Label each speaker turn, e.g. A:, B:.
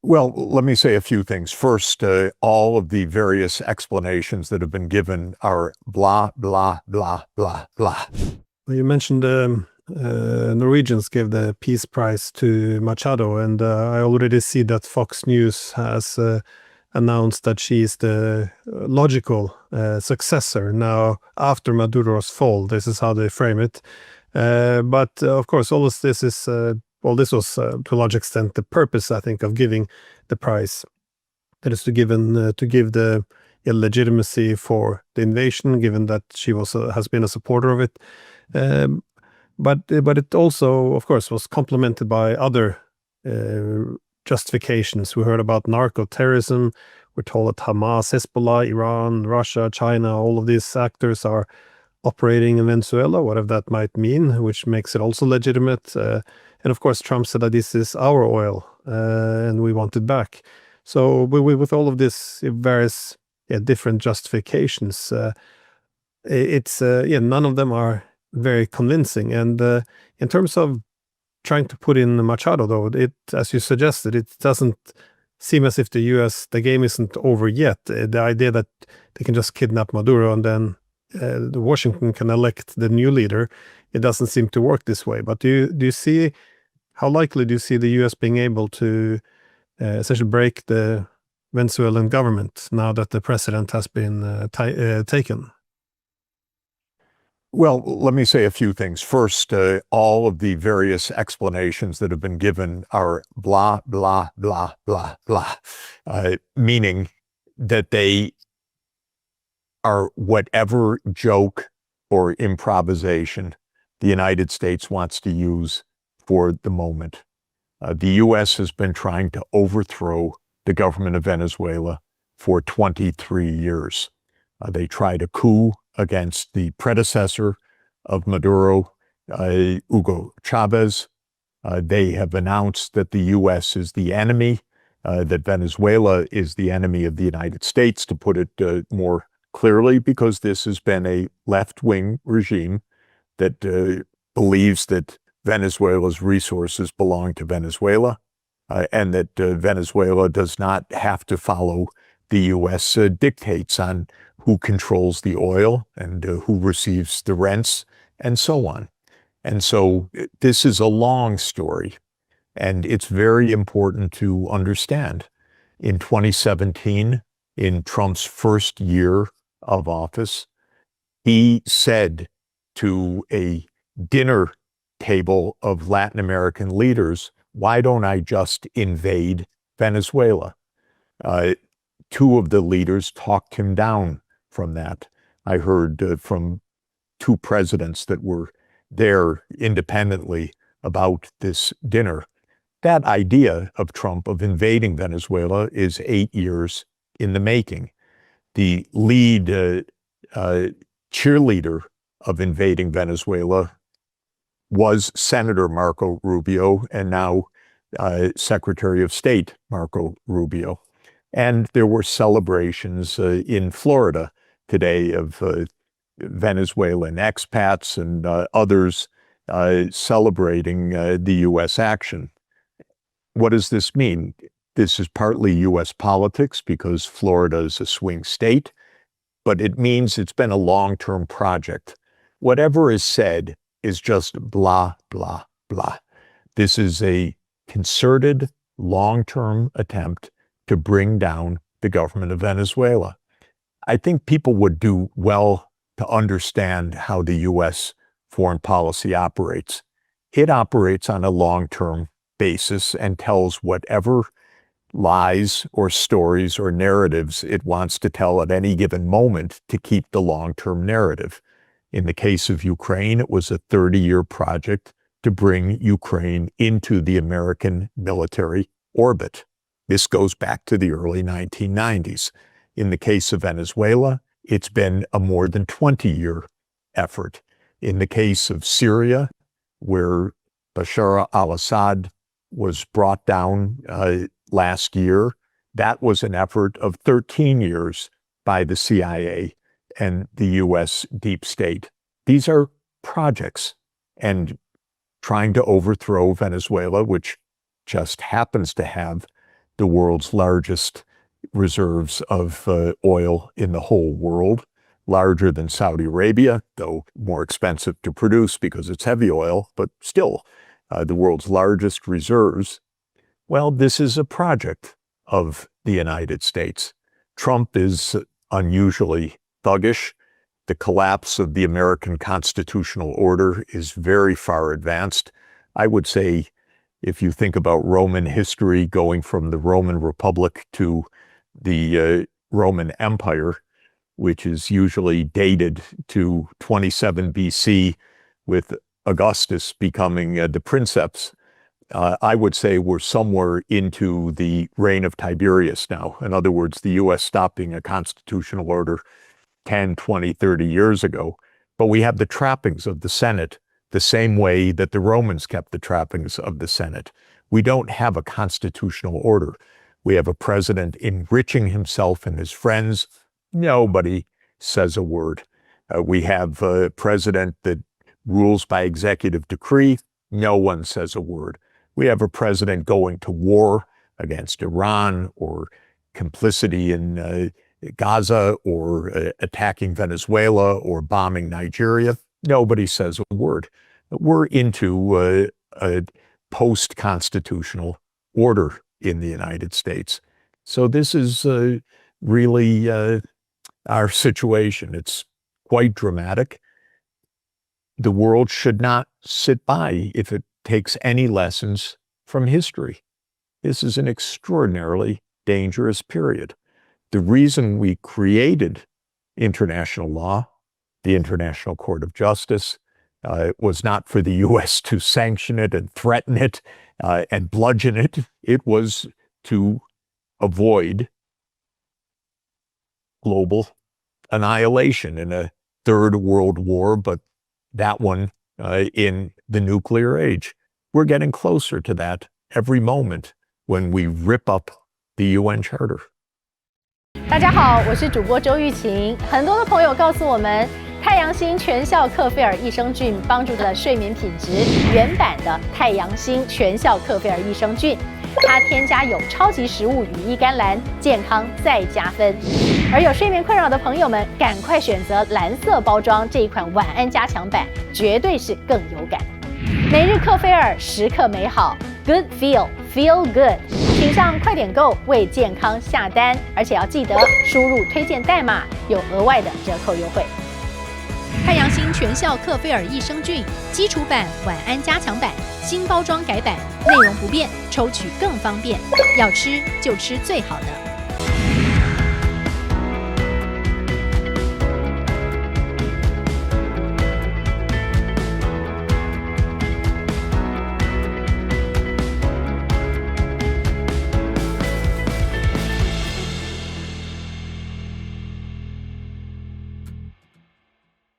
A: Well, let me say a few things. First, all of the various explanations that have been given are blah, blah, blah, blah, blah.
B: You mentioned Norwegians gave the Peace Prize to Machado, and I already see that Fox News has announced that she is the logical successor now after Maduro's fall. This is how they frame it. But of course, all of this is this was to a large extent the purpose, I think, of giving the prize. That is to give the legitimacy for the invasion, given that she has been a supporter of it. But it also, of course, was complemented by other justifications. We heard about narco-terrorism. We're told that Hamas, Hezbollah, Iran, Russia, China, all of these actors are operating in Venezuela, whatever that might mean, which makes it also legitimate. And of course, Trump said that this is our oil and we want it back. So with all of this various different justifications, none of them are very convincing. And in terms of trying to put in Machado, though, as you suggested, it doesn't seem as if the game isn't over yet. The idea that they can just kidnap Maduro and then Washington can elect the new leader, it doesn't seem to work this way. But do you see, how likely do you see the U.S. being able to essentially break the Venezuelan government now that the president has been taken?
A: Well, let me say a few things. First, all of the various explanations that have been given are blah, blah, blah, blah, blah, meaning that they are whatever joke or improvisation the United States wants to use for the moment. The U.S. has been trying to overthrow the government of Venezuela for 23 years. They tried a coup against the predecessor of Maduro, Hugo Chavez. They have announced that the U.S. is the enemy, that Venezuela is the enemy of the United States, to put it more clearly, because this has been a left-wing regime that believes that Venezuela's resources belong to Venezuela, and that Venezuela does not have to follow the U.S. Dictates on who controls the oil and who receives the rents and so on. And so this is a long story, and it's very important to understand. In 2017, in Trump's first year of office, he said to a dinner table of Latin American leaders, "Why don't I just invade Venezuela?" Two of the leaders talked him down from that. I heard from two presidents that were there independently about this dinner. That idea of Trump of invading Venezuela is 8 years in the making. The lead cheerleader of invading Venezuela was Senator Marco Rubio, and now Secretary of State Marco Rubio. And there were celebrations in Florida today of Venezuelan expats and others celebrating the U.S. action. What does this mean? This is partly U.S. politics because Florida is a swing state, but it means it's been a long-term project. Whatever is said is just blah, blah, blah. This is a concerted, long-term attempt to bring down the government of Venezuela. I think people would do well to understand how the U.S. foreign policy operates. It operates on a long-term basis and tells whatever lies or stories or narratives it wants to tell at any given moment to keep the long-term narrative. In the case of Ukraine, it was a 30-year project to bring Ukraine into the American military orbit. This goes back to the early 1990s. In the case of Venezuela, it's been a more than 20-year effort. In the case of Syria, where Bashar al-Assad was brought down last year, that was an effort of 13 years by the CIA and the U.S. deep state. These are projects, and trying to overthrow Venezuela, which just happens to have the world's largest reserves of oil in the whole world, larger than Saudi Arabia, though more expensive to produce because it's heavy oil, but still the world's largest reserves. Well, this is a project of the United States. Trump is unusually thuggish. The collapse of the American constitutional order is very far advanced. I would say, if you think about Roman history going from the Roman Republic to the Roman Empire, which is usually dated to 27 BC with Augustus becoming the princeps, I would say we're somewhere into the reign of Tiberius now. In other words, the U.S. stopped being a constitutional order 10, 20, 30 years ago. But we have the trappings of the Senate the same way that the Romans kept the trappings of the Senate. We don't have a constitutional order. We have a president enriching himself and his friends. Nobody says a word. We have a president that rules by executive decree. No one says a word. We have a president going to war against Iran or complicity in Gaza or attacking Venezuela or bombing Nigeria. Nobody says a word. We're into a post-constitutional order in the United States. So this is really our situation. It's quite dramatic. The world should not sit by if it takes any lessons from history. This is an extraordinarily dangerous period. The reason we created international law, the International Court of Justice, was not for the U.S. to sanction it and threaten it and bludgeon it. It was to avoid global annihilation in a third world war, but that one in the nuclear age. We're getting closer to that every moment when we rip up the UN Charter.
C: 大家好，我是主播周玉琴。很多的朋友告诉我们，太阳星全效克菲尔益生菌帮助了睡眠品质。原版的太阳星全效克菲尔益生菌，它添加有超级食物羽衣甘蓝，健康再加分。而有睡眠困扰的朋友们，赶快选择蓝色包装这一款晚安加强版，绝对是更有感。每日克菲尔，时刻美好 ，Good Feel Good， 请上快点购为健康下单，而且要记得输入推荐代码，有额外的折扣优惠。太阳星全效克菲尔益生菌基础版、晚安加强版新包装改版，内容不变，抽取更方便。要吃就吃最好的。